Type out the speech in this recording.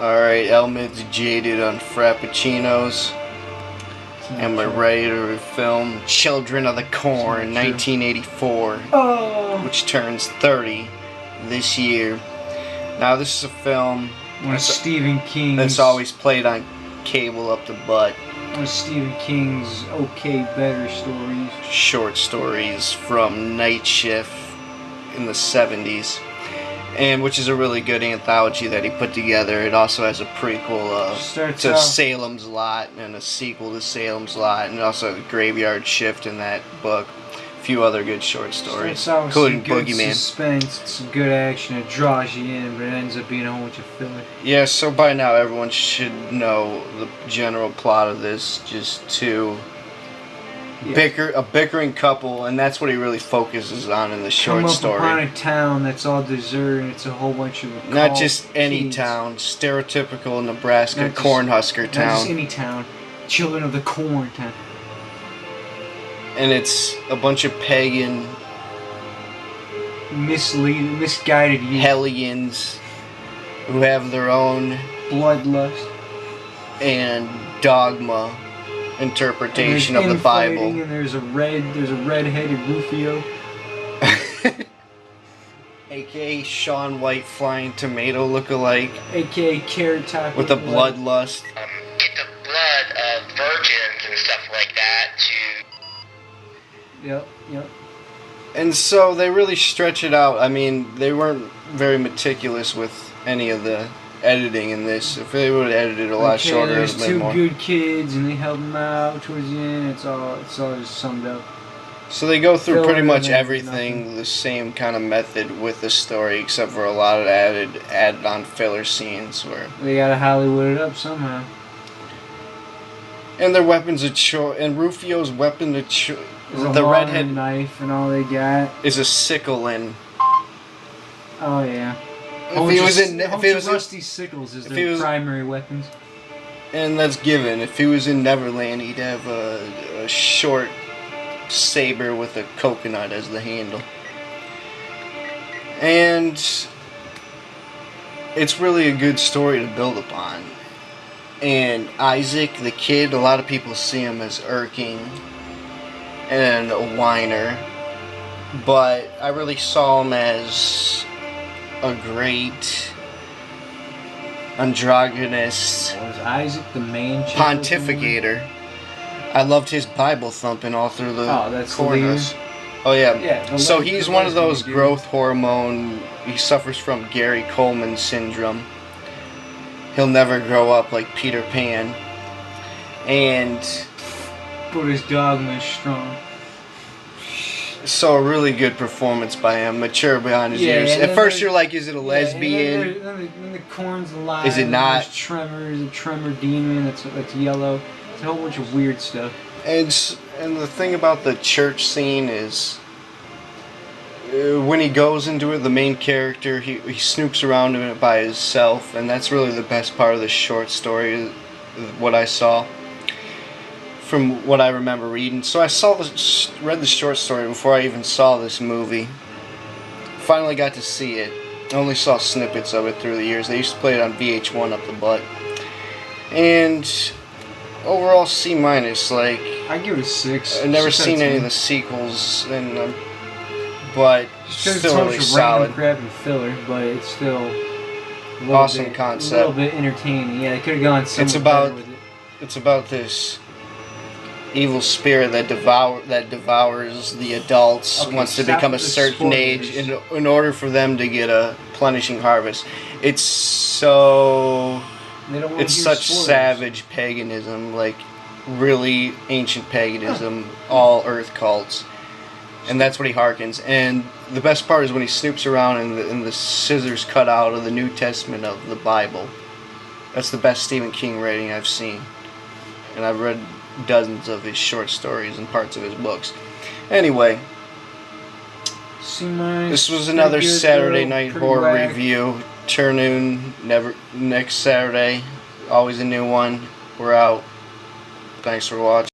Alright, L-Mid's jaded on Frappuccinos. And we're ready to film Children of the Corn, 1984, which turns 30 this year. Now this is a film one of Stephen King's that's always played on cable up the butt. One of Stephen King's okay better stories. Short stories from Night Shift in the 70s. And which is a really good anthology that he put together. It also has a prequel to Salem's Lot and a sequel to Salem's Lot, and also a Graveyard Shift in that book. A few other good short stories, including Boogeyman. Suspense, some good action. It draws you in, but it ends up being a whole bunch of filler. Yeah, so by now everyone should know the general plot of this. Just two a bickering couple, and that's what he really focuses on in the short story. Come up upon a town that's all deserted, and it's a whole bunch of not just any town, stereotypical Nebraska cornhusker town. Not just any town, Children of the Corn town. And it's a bunch of pagan, misguided youth. hellions who have their own bloodlust and dogma interpretation of the Bible. And there's a red-headed Rufio, aka Shaun White flying tomato lookalike, aka Carrot Top with a bloodlust. Get the blood of virgins and stuff like that to. Yep. And so they really stretch it out. I mean, they weren't very meticulous with any of the editing in this. If they would have edited a lot shorter, there's it would have been more. two good kids, and they help them out towards the end. It's all just summed up. So they go through pretty much everything the same kind of method with the story, except for a lot of added on filler scenes where they gotta Hollywood it up somehow. And their weapons of choice, and Rufio's weapon of choice, the redhead knife, and all they got is a sickle. And oh yeah. If he was rusty sickles is their primary weapons. And that's given. If he was in Neverland, he'd have a short saber with a coconut as the handle. And it's really a good story to build upon. And Isaac, the kid, a lot of people see him as irking and a whiner, but I really saw him as a great androgynous was Isaac the main pontificator. I loved his Bible thumping all through the corners. Oh yeah. So he's one of those growth hormone. He suffers from Gary Coleman syndrome. He'll never grow up like Peter Pan. And but his dogma is strong. So a really good performance by him, mature beyond his years. At first you're like, is it a lesbian? And the corn's alive. Is it not? There's a tremor demon that's yellow. It's a whole bunch of weird stuff. And the thing about the church scene is, when he goes into it, the main character, he snoops around in it by himself, and that's really the best part of the short story, what I saw. From what I remember reading. So I read the short story before I even saw this movie. Finally got to see it. I only saw snippets of it through the years. They used to play it on VH1 up the butt. And overall C-. Like, I give it a 6. I've never seen any of the sequels, and but still really solid. Crap and filler, but it's still awesome concept. A little bit entertaining. Yeah, they could have gone somewhere better with it. It's about this evil spirit that devours the adults once they become a certain age in order for them to get a plenishing harvest. It's such savage paganism, like really ancient paganism, all earth cults. And that's what he harkens. And the best part is when he snoops around and the scissors cut out of the New Testament of the Bible. That's the best Stephen King rating I've seen. And I've read dozens of his short stories and parts of his books. Anyway, this was another Saturday night horror review. Turn in next Saturday. Always a new one. We're out. Thanks for watching.